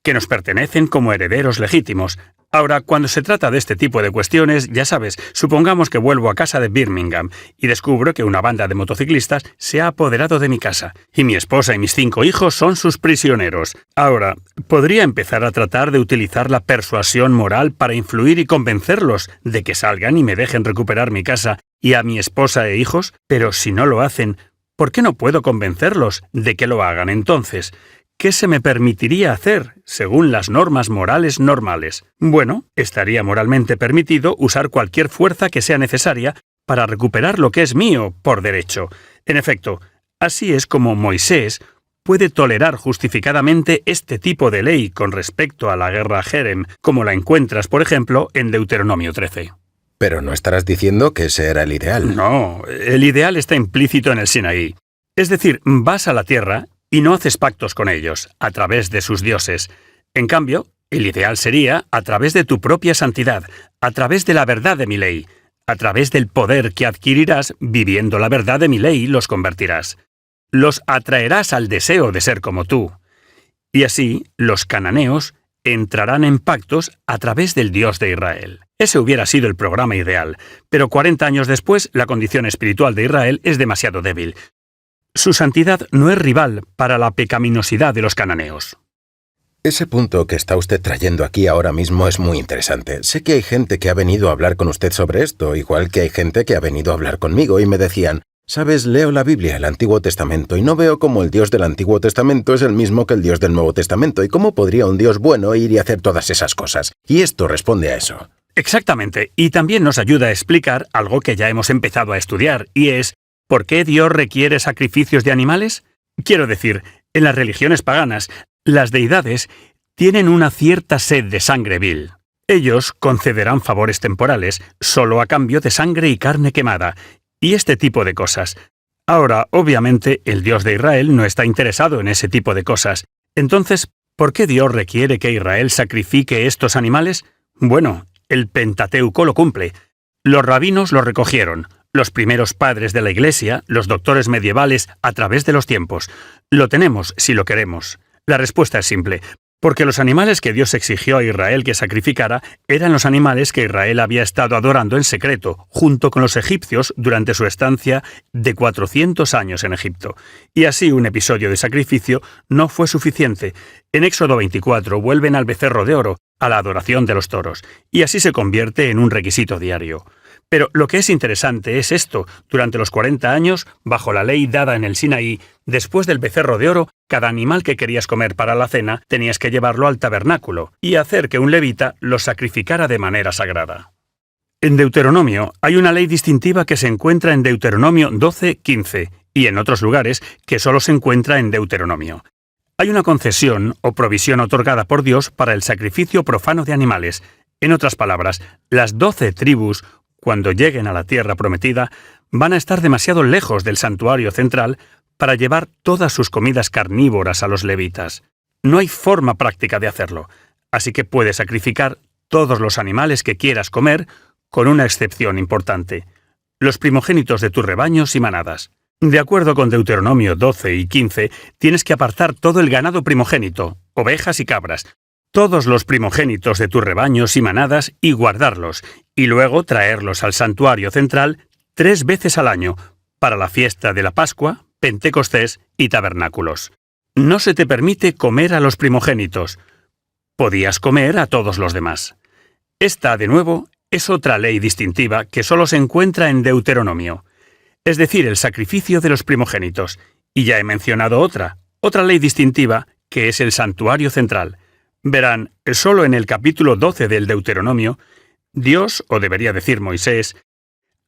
que nos pertenecen como herederos legítimos. Ahora, cuando se trata de este tipo de cuestiones, ya sabes, supongamos que vuelvo a casa de Birmingham y descubro que una banda de motociclistas se ha apoderado de mi casa, y mi esposa y mis 5 hijos son sus prisioneros. Ahora, podría empezar a tratar de utilizar la persuasión moral para influir y convencerlos de que salgan y me dejen recuperar mi casa y a mi esposa e hijos, pero si no lo hacen, ¿por qué no puedo convencerlos de que lo hagan entonces? ¿Qué se me permitiría hacer, según las normas morales normales? Bueno, estaría moralmente permitido usar cualquier fuerza que sea necesaria para recuperar lo que es mío por derecho. En efecto, así es como Moisés puede tolerar justificadamente este tipo de ley con respecto a la guerra Herem, como la encuentras, por ejemplo, en Deuteronomio 13. Pero no estarás diciendo que ese era el ideal. No, el ideal está implícito en el Sinaí. Es decir, vas a la tierra y no haces pactos con ellos, a través de sus dioses. En cambio, el ideal sería a través de tu propia santidad, a través de la verdad de mi ley, a través del poder que adquirirás viviendo la verdad de mi ley, los convertirás. Los atraerás al deseo de ser como tú. Y así, los cananeos entrarán en pactos a través del Dios de Israel. Ese hubiera sido el programa ideal, pero 40 años después, la condición espiritual de Israel es demasiado débil. Su santidad no es rival para la pecaminosidad de los cananeos. Ese punto que está usted trayendo aquí ahora mismo es muy interesante. Sé que hay gente que ha venido a hablar con usted sobre esto, igual que hay gente que ha venido a hablar conmigo y me decían: «Sabes, leo la Biblia, el Antiguo Testamento, y no veo cómo el Dios del Antiguo Testamento es el mismo que el Dios del Nuevo Testamento, y cómo podría un Dios bueno ir y hacer todas esas cosas». Y esto responde a eso. Exactamente, y también nos ayuda a explicar algo que ya hemos empezado a estudiar, y es: ¿por qué Dios requiere sacrificios de animales? Quiero decir, en las religiones paganas, las deidades tienen una cierta sed de sangre vil. Ellos concederán favores temporales solo a cambio de sangre y carne quemada, y este tipo de cosas. Ahora, obviamente, el Dios de Israel no está interesado en ese tipo de cosas. Entonces, ¿por qué Dios requiere que Israel sacrifique estos animales? Bueno, el Pentateuco lo cumple. Los rabinos lo recogieron. Los primeros padres de la Iglesia, los doctores medievales, a través de los tiempos. Lo tenemos si lo queremos. La respuesta es simple. Porque los animales que Dios exigió a Israel que sacrificara eran los animales que Israel había estado adorando en secreto, junto con los egipcios durante su estancia de 400 años en Egipto. Y así un episodio de sacrificio no fue suficiente. En Éxodo 24 vuelven al becerro de oro, a la adoración de los toros, y así se convierte en un requisito diario. Pero lo que es interesante es esto. Durante los 40 años, bajo la ley dada en el Sinaí, después del becerro de oro, cada animal que querías comer para la cena tenías que llevarlo al tabernáculo y hacer que un levita lo sacrificara de manera sagrada. En Deuteronomio hay una ley distintiva que se encuentra en Deuteronomio 12:15 y en otros lugares que solo se encuentra en Deuteronomio. Hay una concesión o provisión otorgada por Dios para el sacrificio profano de animales. En otras palabras, las 12 tribus, cuando lleguen a la tierra prometida, van a estar demasiado lejos del santuario central para llevar todas sus comidas carnívoras a los levitas. No hay forma práctica de hacerlo, así que puedes sacrificar todos los animales que quieras comer, con una excepción importante: los primogénitos de tus rebaños y manadas. De acuerdo con Deuteronomio 12 y 15, tienes que apartar todo el ganado primogénito, ovejas y cabras, todos los primogénitos de tus rebaños y manadas y guardarlos, y luego traerlos al santuario central 3 veces al año, para la fiesta de la Pascua, Pentecostés y tabernáculos. No se te permite comer a los primogénitos. Podías comer a todos los demás. Esta, de nuevo, es otra ley distintiva que solo se encuentra en Deuteronomio, es decir, el sacrificio de los primogénitos. Y ya he mencionado otra ley distintiva, que es el santuario central. Verán, solo en el capítulo 12 del Deuteronomio, Dios, o debería decir Moisés,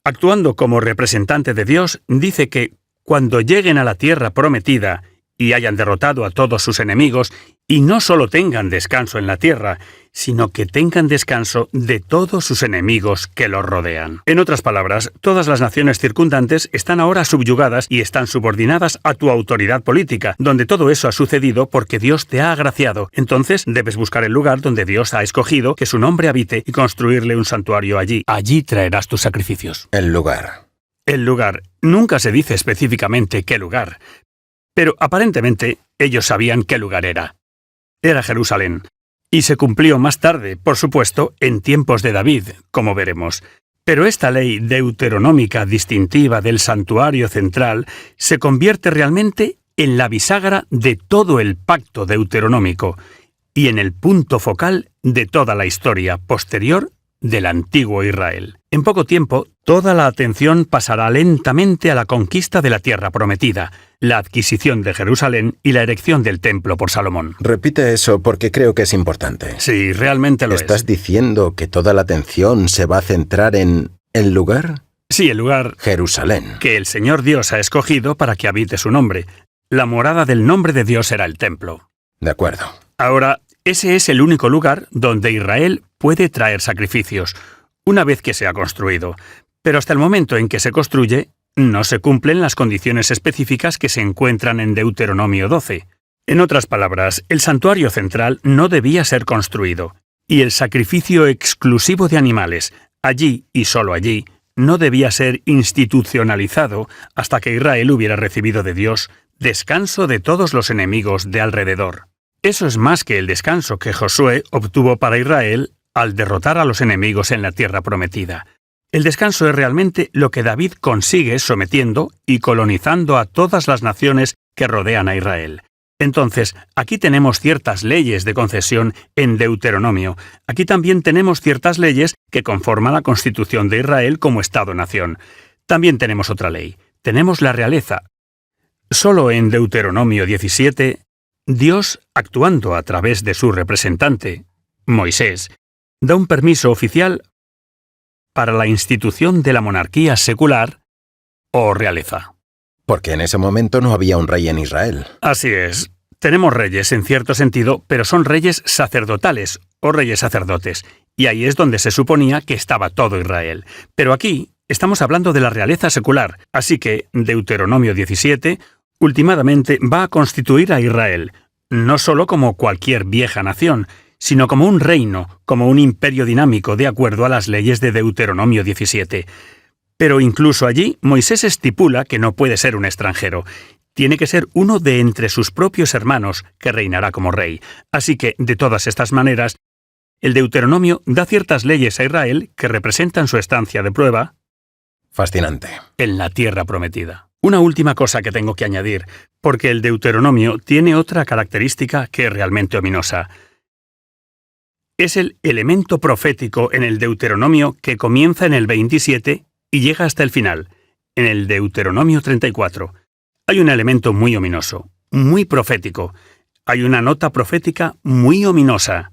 actuando como representante de Dios, dice que cuando lleguen a la tierra prometida y hayan derrotado a todos sus enemigos, y no solo tengan descanso en la tierra, sino que tengan descanso de todos sus enemigos que los rodean. En otras palabras, todas las naciones circundantes están ahora subyugadas y están subordinadas a tu autoridad política, donde todo eso ha sucedido porque Dios te ha agraciado. Entonces debes buscar el lugar donde Dios ha escogido que su nombre habite y construirle un santuario allí. Allí traerás tus sacrificios. El lugar. El lugar. Nunca se dice específicamente qué lugar, pero aparentemente ellos sabían qué lugar era. Era Jerusalén. Y se cumplió más tarde, por supuesto, en tiempos de David, como veremos. Pero esta ley deuteronómica distintiva del santuario central se convierte realmente en la bisagra de todo el pacto deuteronómico y en el punto focal de toda la historia posterior del antiguo Israel. En poco tiempo, toda la atención pasará lentamente a la conquista de la tierra prometida, la adquisición de Jerusalén y la erección del templo por Salomón. Repite eso porque creo que es importante. Sí, realmente lo es. ¿Estás diciendo que toda la atención se va a centrar en el lugar? Sí, el lugar Jerusalén. que el Señor Dios ha escogido para que habite su nombre. La morada del nombre de Dios será el templo. De acuerdo. Ahora, ese es el único lugar donde Israel puede traer sacrificios, una vez que se ha construido. Pero hasta el momento en que se construye, no se cumplen las condiciones específicas que se encuentran en Deuteronomio 12. En otras palabras, el santuario central no debía ser construido, y el sacrificio exclusivo de animales, allí y solo allí, no debía ser institucionalizado hasta que Israel hubiera recibido de Dios descanso de todos los enemigos de alrededor. Eso es más que el descanso que Josué obtuvo para Israel al derrotar a los enemigos en la tierra prometida. El descanso es realmente lo que David consigue sometiendo y colonizando a todas las naciones que rodean a Israel. Entonces, aquí tenemos ciertas leyes de concesión en Deuteronomio. Aquí también tenemos ciertas leyes que conforman la constitución de Israel como Estado-nación. También tenemos otra ley. Tenemos la realeza. Solo en Deuteronomio 17, Dios, actuando a través de su representante, Moisés, da un permiso oficial para la institución de la monarquía secular o realeza. Porque en ese momento no había un rey en Israel. Así es. Tenemos reyes en cierto sentido, pero son reyes sacerdotales o reyes sacerdotes, y ahí es donde se suponía que estaba todo Israel. Pero aquí estamos hablando de la realeza secular, así que Deuteronomio 17 últimamente va a constituir a Israel, no solo como cualquier vieja nación, sino como un reino, como un imperio dinámico de acuerdo a las leyes de Deuteronomio 17. Pero incluso allí, Moisés estipula que no puede ser un extranjero. Tiene que ser uno de entre sus propios hermanos que reinará como rey. Así que, de todas estas maneras, el Deuteronomio da ciertas leyes a Israel que representan su estancia de prueba Fascinante. en la tierra prometida. Una última cosa que tengo que añadir, porque el Deuteronomio tiene otra característica que es realmente ominosa. Es el elemento profético en el Deuteronomio que comienza en el 27 y llega hasta el final, en el Deuteronomio 34. Hay un elemento muy ominoso, muy profético. Hay una nota profética muy ominosa.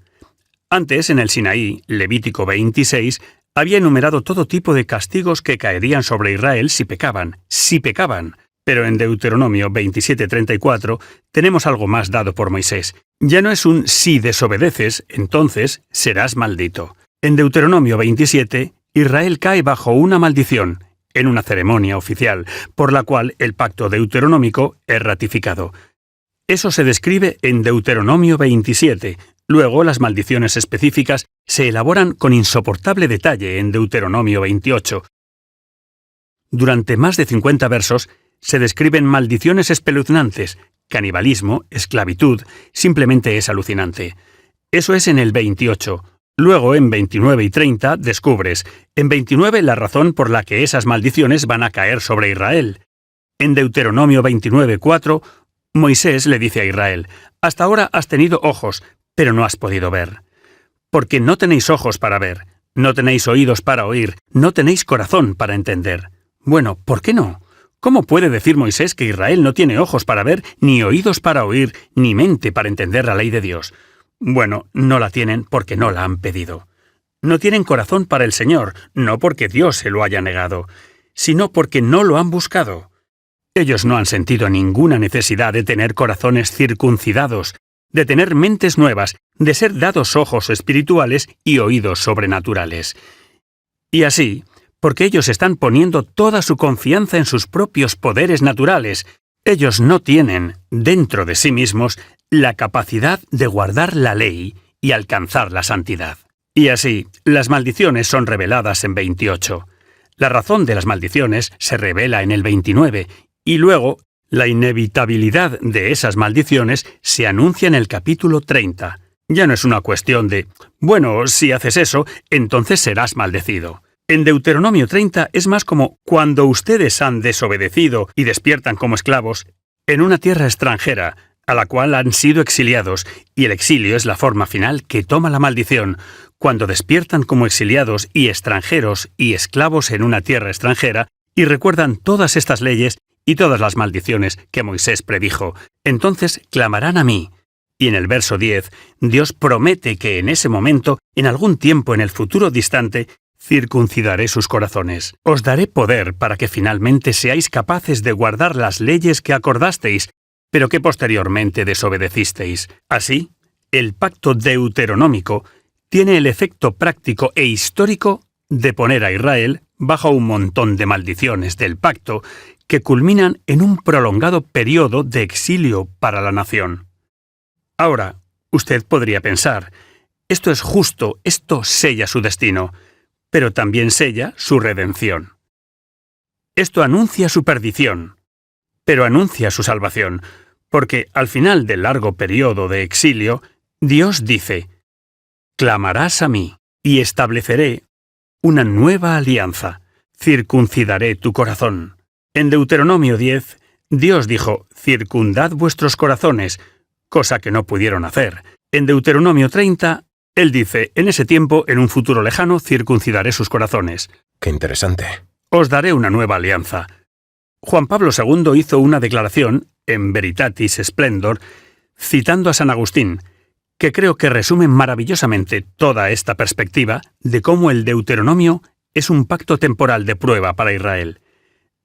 Antes, en el Sinaí, Levítico 26, había enumerado todo tipo de castigos que caerían sobre Israel si pecaban. Pero en Deuteronomio 27:34 tenemos algo más dado por Moisés. Ya no es un si desobedeces, entonces serás maldito. En Deuteronomio 27, Israel cae bajo una maldición, en una ceremonia oficial, por la cual el pacto deuteronómico es ratificado. Eso se describe en Deuteronomio 27. Luego, las maldiciones específicas se elaboran con insoportable detalle en Deuteronomio 28. Durante más de 50 versos, se describen maldiciones espeluznantes. Canibalismo, esclavitud, simplemente es alucinante. Eso es en el 28. Luego, en 29 y 30, descubres, en 29, la razón por la que esas maldiciones van a caer sobre Israel. En Deuteronomio 29:4, Moisés le dice a Israel, «Hasta ahora has tenido ojos, pero no has podido ver. Porque no tenéis ojos para ver, no tenéis oídos para oír, no tenéis corazón para entender». Bueno, ¿por qué no? ¿Cómo puede decir Moisés que Israel no tiene ojos para ver, ni oídos para oír, ni mente para entender la ley de Dios? Bueno, no la tienen porque no la han pedido. No tienen corazón para el Señor, no porque Dios se lo haya negado, sino porque no lo han buscado. Ellos no han sentido ninguna necesidad de tener corazones circuncidados, de tener mentes nuevas, de ser dados ojos espirituales y oídos sobrenaturales. Y así, porque ellos están poniendo toda su confianza en sus propios poderes naturales, ellos no tienen, dentro de sí mismos, la capacidad de guardar la ley y alcanzar la santidad. Y así, las maldiciones son reveladas en 28. La razón de las maldiciones se revela en el 29, y luego, la inevitabilidad de esas maldiciones se anuncia en el capítulo 30. Ya no es una cuestión de, bueno, si haces eso, entonces serás maldecido. En Deuteronomio 30 es más como cuando ustedes han desobedecido y despiertan como esclavos en una tierra extranjera, a la cual han sido exiliados, y el exilio es la forma final que toma la maldición, cuando despiertan como exiliados y extranjeros y esclavos en una tierra extranjera, y recuerdan todas estas leyes y todas las maldiciones que Moisés predijo, entonces clamarán a mí. Y en el verso 10, Dios promete que en ese momento, en algún tiempo en el futuro distante, circuncidaré sus corazones. Os daré poder para que finalmente seáis capaces de guardar las leyes que acordasteis, pero que posteriormente desobedecisteis. Así, el pacto deuteronómico tiene el efecto práctico e histórico de poner a Israel bajo un montón de maldiciones del pacto que culminan en un prolongado periodo de exilio para la nación. Ahora, usted podría pensar, esto es justo, esto sella su destino, pero también sella su redención. Esto anuncia su perdición, pero anuncia su salvación, porque al final del largo periodo de exilio, Dios dice, «Clamarás a mí, y estableceré una nueva alianza, circuncidaré tu corazón». En Deuteronomio 10, Dios dijo, «Circundad vuestros corazones», cosa que no pudieron hacer. En Deuteronomio 30, Él dice, «En ese tiempo, en un futuro lejano, circuncidaré sus corazones». Qué interesante. «Os daré una nueva alianza». Juan Pablo II hizo una declaración, en Veritatis Splendor, citando a San Agustín, que creo que resume maravillosamente toda esta perspectiva de cómo el Deuteronomio es un pacto temporal de prueba para Israel.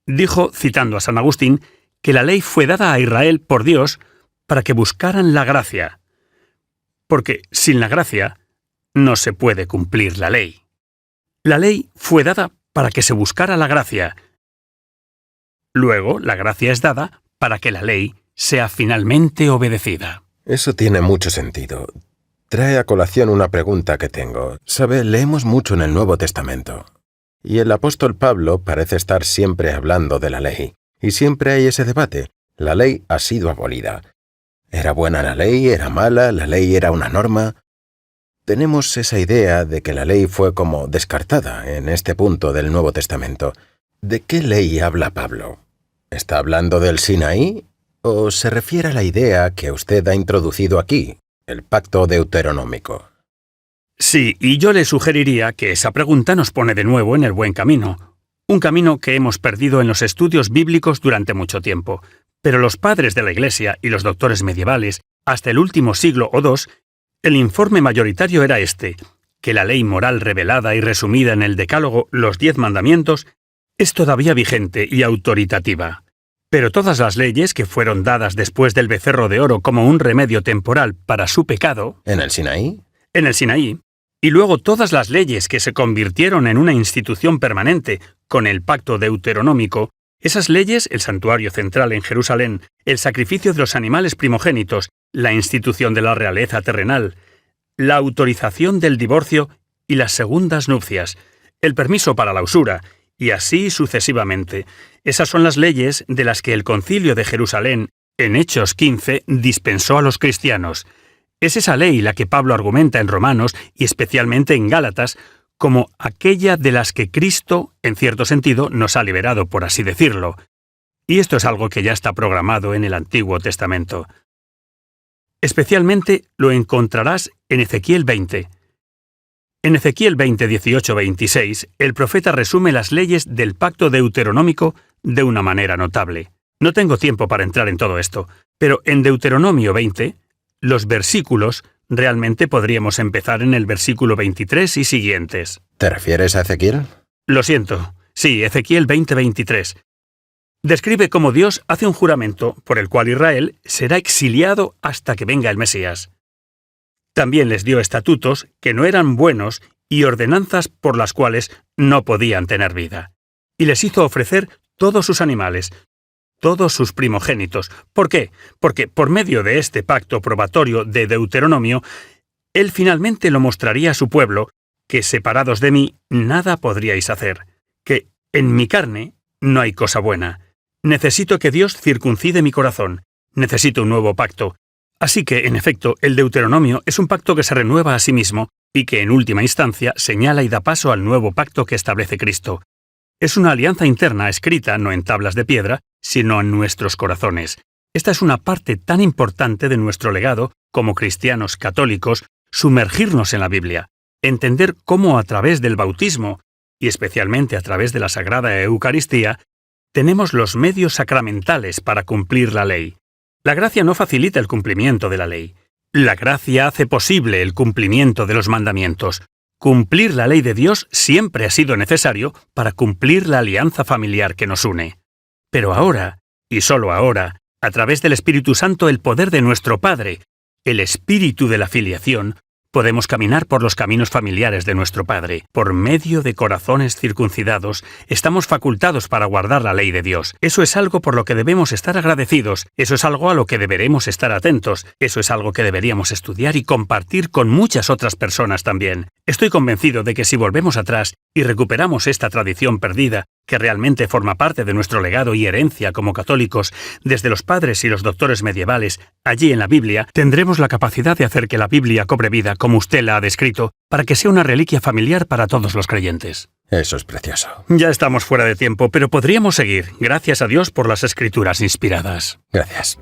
Dijo, citando a San Agustín, que la ley fue dada a Israel por Dios para que buscaran la gracia, porque sin la gracia no se puede cumplir la ley. La ley fue dada para que se buscara la gracia. Luego, la gracia es dada para que la ley sea finalmente obedecida. Eso tiene mucho sentido. Trae a colación una pregunta que tengo. Sabe, leemos mucho en el Nuevo Testamento. Y el apóstol Pablo parece estar siempre hablando de la ley. Y siempre hay ese debate. La ley ha sido abolida. ¿Era buena la ley? ¿Era mala? ¿La ley era una norma? Tenemos esa idea de que la ley fue como descartada en este punto del Nuevo Testamento. ¿De qué ley habla Pablo? ¿Está hablando del Sinaí? ¿O se refiere a la idea que usted ha introducido aquí, el pacto deuteronómico? Sí, y yo le sugeriría que esa pregunta nos pone de nuevo en el buen camino. Un camino que hemos perdido en los estudios bíblicos durante mucho tiempo. Pero los padres de la Iglesia y los doctores medievales, hasta el último siglo o dos, el informe mayoritario era este, que la ley moral revelada y resumida en el Decálogo, los 10 mandamientos, es todavía vigente y autoritativa. Pero todas las leyes que fueron dadas después del becerro de oro como un remedio temporal para su pecado, ¿En el Sinaí? en el Sinaí, y luego todas las leyes que se convirtieron en una institución permanente con el pacto deuteronómico, esas leyes, el santuario central en Jerusalén, el sacrificio de los animales primogénitos, la institución de la realeza terrenal, la autorización del divorcio y las segundas nupcias, el permiso para la usura, y así sucesivamente. Esas son las leyes de las que el Concilio de Jerusalén, en Hechos 15, dispensó a los cristianos. Es esa ley la que Pablo argumenta en Romanos y especialmente en Gálatas como aquella de las que Cristo, en cierto sentido, nos ha liberado, por así decirlo. Y esto es algo que ya está programado en el Antiguo Testamento. Especialmente lo encontrarás en Ezequiel 20. En Ezequiel 20, 18, 26, el profeta resume las leyes del pacto deuteronómico de una manera notable. No tengo tiempo para entrar en todo esto, pero en Deuteronomio 20, los versículos, realmente podríamos empezar en el versículo 23 y siguientes. ¿Te refieres a Ezequiel? Lo siento. Sí, Ezequiel 20, 23. Describe cómo Dios hace un juramento por el cual Israel será exiliado hasta que venga el Mesías. También les dio estatutos que no eran buenos y ordenanzas por las cuales no podían tener vida. Y les hizo ofrecer todos sus animales, todos sus primogénitos. ¿Por qué? Porque por medio de este pacto probatorio de Deuteronomio, él finalmente lo mostraría a su pueblo, que separados de mí nada podríais hacer, que en mi carne no hay cosa buena. Necesito que Dios circuncide mi corazón. Necesito un nuevo pacto. Así que, en efecto, el Deuteronomio es un pacto que se renueva a sí mismo y que, en última instancia, señala y da paso al nuevo pacto que establece Cristo. Es una alianza interna escrita no en tablas de piedra, sino en nuestros corazones. Esta es una parte tan importante de nuestro legado, como cristianos católicos, sumergirnos en la Biblia, entender cómo a través del bautismo, y especialmente a través de la Sagrada Eucaristía, tenemos los medios sacramentales para cumplir la ley. La gracia no facilita el cumplimiento de la ley. La gracia hace posible el cumplimiento de los mandamientos. Cumplir la ley de Dios siempre ha sido necesario para cumplir la alianza familiar que nos une. Pero ahora, y solo ahora, a través del Espíritu Santo, el poder de nuestro Padre, el espíritu de la filiación, podemos caminar por los caminos familiares de nuestro Padre. Por medio de corazones circuncidados, estamos facultados para guardar la ley de Dios. Eso es algo por lo que debemos estar agradecidos. Eso es algo a lo que deberemos estar atentos. Eso es algo que deberíamos estudiar y compartir con muchas otras personas también. Estoy convencido de que si volvemos atrás y recuperamos esta tradición perdida, que realmente forma parte de nuestro legado y herencia como católicos, desde los padres y los doctores medievales, allí en la Biblia, tendremos la capacidad de hacer que la Biblia cobre vida, como usted la ha descrito, para que sea una reliquia familiar para todos los creyentes. Eso es precioso. Ya estamos fuera de tiempo, pero podríamos seguir. Gracias a Dios por las Escrituras inspiradas. Gracias.